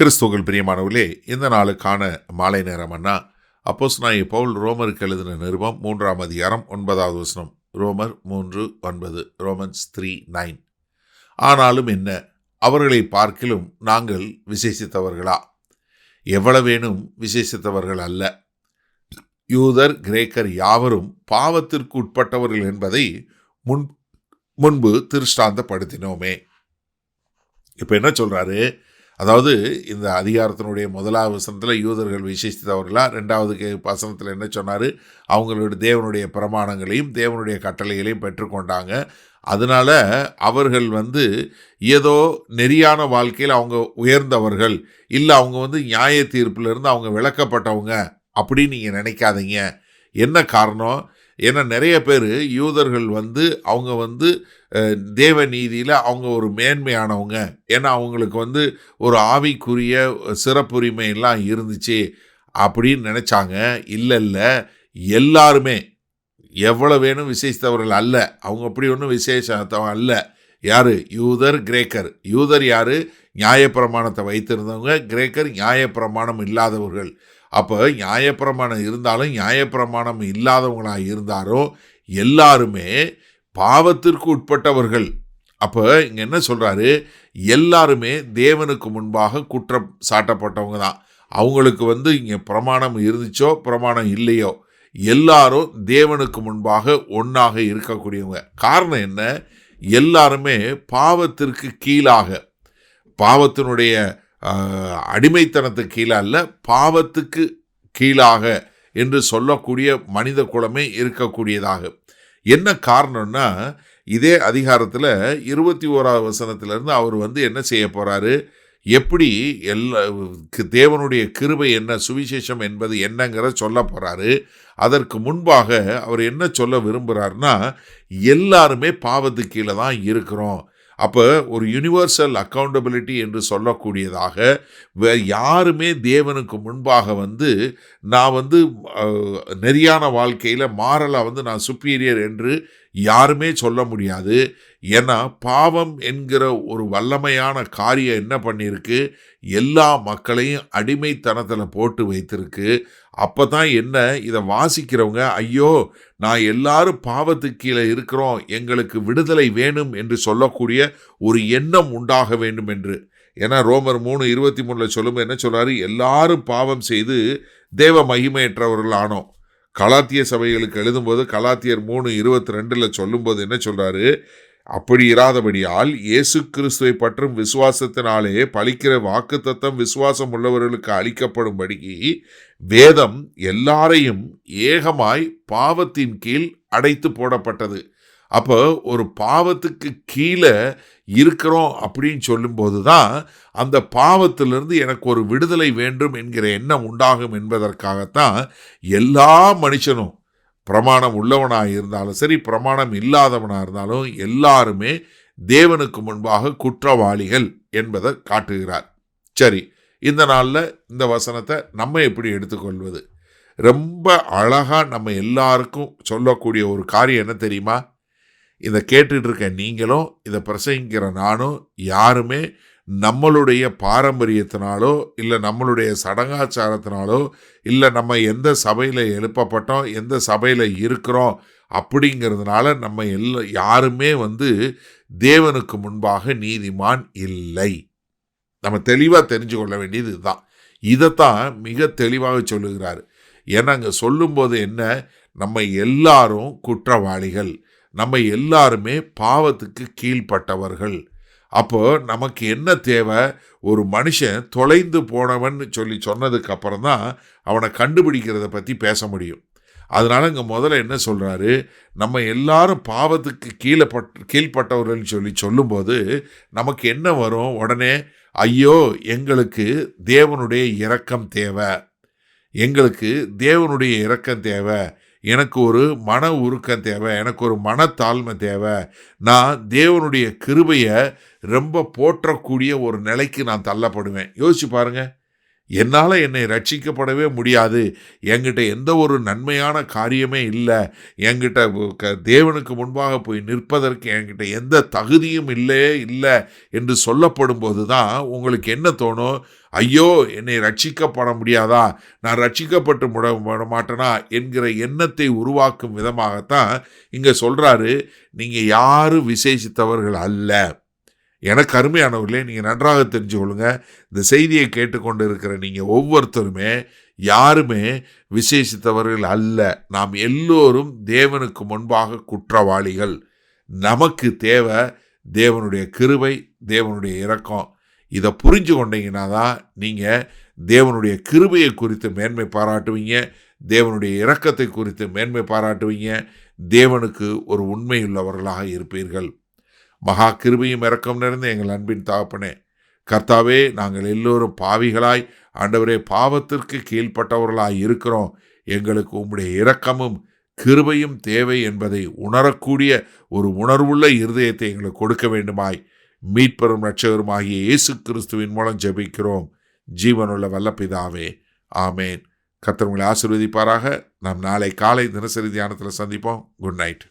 கிறிஸ்துவுக்குள் பிரியமானவர்களே, இந்த நாளுக்கான மாலை நேரம்னா அப்போஸ்தலனாகிய பவுல் ரோமருக்கு எழுதின நிருபம் 3ஆம் அதிகாரம் 9வது வசனம். ரோமர் 3:9. ரோமன்ஸ் 3:9. ஆனாலும் என்ன, அவர்களை பார்க்கிலும் நாங்கள் விசேஷித்தவர்களா? எவ்வளவேனும் விசேஷித்தவர்கள் அல்ல. யூதர் கிரேக்கர் யாவரும் பாவத்திற்கு உட்பட்டவர்கள் என்பதை முன்பு திருஷ்டாந்தப்படுத்தினோமே. இப்போ என்ன சொல்றாரு? அதாவது இந்த அதிகாரத்தினுடைய 1வது வசனத்தில் யூதர்கள் விசேஷித்தவர்களா, 2வது வசனத்தில் என்ன சொன்னார்? அவங்களுடைய தேவனுடைய பிரமாணங்களையும் தேவனுடைய கட்டளைகளையும் பெற்றுக்கொண்டாங்க. அதனால அவர்கள் ஏதோ நெறியான வாழ்க்கையில் அவங்க உயர்ந்தவர்கள், இல்லை அவங்க நியாய தீர்ப்பிலிருந்து அவங்க விலக்கப்பட்டவங்க அப்படின்னு நீங்கள் நினைக்காதீங்க. என்ன காரணம்? ஏன்னா நிறைய பேர் யூதர்கள் அவங்க தேவ நீதியில் அவங்க ஒரு மேன்மையானவங்க, ஏன்னா அவங்களுக்கு ஒரு ஆவிக்குரிய சிறப்புரிமை எல்லாம் இருந்துச்சு அப்படின்னு நினச்சாங்க. இல்லை, எல்லாருமே எவ்வளோ வேணும் விசேஷித்தவர்கள் அல்ல. அவங்க அப்படி ஒன்றும் விசேஷத்தவங்க அல்ல. யார்? யூதர் கிரேக்கர். யூதர் யார்? நியாயப்பிரமாணத்தை வைத்திருந்தவங்க. கிரேக்கர் நியாயப்பிரமாணம் இல்லாதவர்கள். அப்போ நியாயப்பிரமாணம் இருந்தாலும் நியாயப்பிரமாணம் இல்லாதவங்களாக இருந்தாரோ எல்லாருமே பாவத்திற்கு உட்பட்டவர்கள். அப்போ இங்கே என்ன சொல்கிறாரு? எல்லாருமே தேவனுக்கு முன்பாக குற்றம் சாட்டப்பட்டவங்க தான். அவங்களுக்கு இங்கே பிரமாணம் இருந்துச்சோ பிரமாணம் இல்லையோ, எல்லாரும் தேவனுக்கு முன்பாக ஒன்றாக இருக்கக்கூடியவங்க. காரணம் என்ன? எல்லாருமே பாவத்திற்கு கீழாக, பாவத்தினுடைய அடிமைத்தனத்துக்கு கீழே அல்ல, பாவத்துக்கு கீழாக என்று சொல்லக்கூடிய மனித குலமே இருக்கக்கூடியதாக. என்ன காரணம்னா, இதே அதிகாரத்தில் 21வது வசனத்திலிருந்து அவர் என்ன செய்ய போகிறாரு? எப்படி தேவனுடைய கிருபை என்ன, சுவிசேஷம் என்பது என்னங்கிற சொல்ல போகிறாரு. அதற்கு முன்பாக அவர் என்ன சொல்ல விரும்புகிறாருன்னா, எல்லாருமே பாவத்துக்கு கீழே தான் இருக்கிறோம். அப்போ ஒரு யூனிவர்சல் அக்கௌண்டபிலிட்டி என்று சொல்லக்கூடியதாக யாருமே தேவனுக்கு முன்பாக நான் நெறியான வாழ்க்கையில் மாறலாக நான் சுப்பீரியர் என்று யாருமே சொல்ல முடியாது. ஏன்னா பாவம் என்கிற ஒரு வல்லமையான காரியம் என்ன பண்ணியிருக்கு? எல்லா மக்களையும் அடிமைத்தனத்தில் போட்டு வைத்திருக்கு. அப்போ தான் என்ன, இதை வாசிக்கிறவங்க, ஐயோ நான் எல்லாரும் பாவத்துக்கு கீழே இருக்கிறோம், எங்களுக்கு விடுதலை வேணும் என்று சொல்லக்கூடிய ஒரு எண்ணம் உண்டாக வேண்டும் என்று. ஏன்னா ரோமர் 3:23 சொல்லும்போது என்ன சொல்றாரு? எல்லாரும் பாவம் செய்து தேவ மகிமையற்றவர்கள் ஆனோம். கலாத்திய சபைகளுக்கு எழுதும்போது கலாத்தியர் 3:22 சொல்லும்போது என்ன சொல்றாரு? அப்படி இராதபடியால் இயேசு கிறிஸ்துவை பற்றும் விசுவாசத்தினாலே பலிக்கிற வாக்குத்தத்தம் விசுவாசம் உள்ளவர்களுக்கு அளிக்கப்படும்படி வேதம் எல்லாரையும் ஏகமாய் பாவத்தின் கீழ் அடைத்து போடப்பட்டது. அப்போ ஒரு பாவத்துக்கு கீழே இருக்கிறோம் அப்படின்னு சொல்லும்போது தான் அந்த பாவத்திலிருந்து எனக்கு ஒரு விடுதலை வேண்டும் என்கிற எண்ணம் உண்டாகும் என்பதற்காகத்தான் எல்லா மனுஷனும், பிரமாணம் உள்ளவனாக இருந்தாலும் சரி பிரமாணம் இல்லாதவனாக இருந்தாலும் எல்லாருமே தேவனுக்கு முன்பாக குற்றவாளிகள் என்பதை காட்டுகிறார். சரி, இந்த நாளில் இந்த வசனத்தை நம்ம எப்படி எடுத்துக்கொள்வது? ரொம்ப அழகாக நம்ம எல்லாருக்கும் சொல்லக்கூடிய ஒரு காரியம் என்ன தெரியுமா? இதை கேட்டுட்டு இருக்க நீங்களும் இதை பிரசங்கிக்கிற நானும் யாருமே நம்மளுடைய பாரம்பரியத்தினாலோ இல்லை நம்மளுடைய சடங்காச்சாரத்தினாலோ இல்லை நம்ம எந்த சபையில் எழுப்பப்பட்டோம், எந்த சபையில் இருக்கிறோம் அப்படிங்கிறதுனால நம்ம யாருமே தேவனுக்கு முன்பாக நீதிமான் இல்லை. நம்ம தெளிவாக தெரிஞ்சு கொள்ள வேண்டியது இதுதான். இதைத்தான் மிக தெளிவாக சொல்லுகிறார். ஏன்னா அங்கே சொல்லும்போது என்ன, நம்ம எல்லாரும் குற்றவாளிகள், நம்ம எல்லாருமே பாவத்துக்கு கீழ்ப்பட்டவர்கள். அப்போ நமக்கு என்ன தேவை? ஒரு மனுஷன் தொலைந்து போனவன் சொன்னதுக்கு அப்புறம் தான் அவனை கண்டுபிடிக்கிறத பற்றி பேச முடியும். அதனால இங்கே முதல்ல என்ன சொல்கிறாரு? நம்ம எல்லாரும் பாவத்துக்கு கீழ்ப்பட்டவர்கள் சொல்லும்போது நமக்கு என்ன வரும்? உடனே ஐயோ எங்களுக்கு தேவனுடைய இரக்கம் தேவை, எங்களுக்கு தேவனுடைய இரக்கம் தேவை, எனக்கு ஒரு மன உருக்கம் தேவை, எனக்கு ஒரு மனத்தாழ்மை தேவை, நான் தேவனுடைய கிருபையை ரொம்ப போற்றக்கூடிய ஒரு நிலைக்கு நான் தள்ளப்படுவேன். யோசிச்சு பாருங்க, என்னால் என்னை ரட்சிக்கப்படவே முடியாது, என்கிட்ட எந்த ஒரு நன்மையான காரியமே இல்லை, என்கிட்ட தேவனுக்கு முன்பாக போய் நிற்பதற்கு என்கிட்ட எந்த தகுதியும் இல்லை என்று சொல்லப்படும் போது தான் உங்களுக்கு என்ன தோணும்? ஐயோ, என்னை ரட்சிக்கப்பட முடியாதா, நான் ரட்சிக்கப்பட்டு விட மாட்டேனா என்கிற எண்ணத்தை உருவாக்கும் விதமாகத்தான் இங்கே சொல்கிறாரு, நீங்கள் யாரும் விசேஷித்தவர்கள் அல்ல. எனக்கு அருமையானவர்களே, நீங்கள் நன்றாக தெரிஞ்சு கொள்ளுங்க, இந்த செய்தியை கேட்டுக்கொண்டு இருக்கிற நீங்கள் ஒவ்வொருத்தருமே யாருமே விசேஷித்தவர்கள் அல்ல. நாம் எல்லோரும் தேவனுக்கு முன்பாக குற்றவாளிகள். நமக்கு தேவை தேவனுடைய கிருபை, தேவனுடைய இரக்கம். இதை புரிஞ்சு கொண்டீங்கன்னா தான் நீங்கள் தேவனுடைய கிருபையை குறித்து மேன்மை பாராட்டுவீங்க, தேவனுடைய இரக்கத்தை குறித்து மேன்மை பாராட்டுவீங்க, தேவனுக்கு ஒரு உண்மையுள்ளவர்களாக இருப்பீர்கள். மகா கிருபையும் இரக்கம் நிறைந்த எங்கள் அன்பின் தகப்பனே, கர்த்தாவே, நாங்கள் எல்லோரும் பாவிகளாய், ஆண்டவரே, பாவத்திற்கு கீழ்ப்பட்டவர்களாய் இருக்கிறோம். எங்களுக்கு உம்முடைய இரக்கமும் கிருபையும் தேவை என்பதை உணரக்கூடிய ஒரு உணர்வுள்ள இருதயத்தை எங்களுக்கு கொடுக்க வேண்டுமாய் மீட்பெரும் இரட்சகருமாகிய இயேசு கிறிஸ்துவின் மூலம் ஜெபிக்கிறோம் ஜீவனுள்ள வல்ல பிதாவே, ஆமேன். கர்த்தர் உங்களை ஆசீர்வதிப்பாராக. நாம் நாளை காலை தினசரி தியானத்தில் சந்திப்போம். Good night.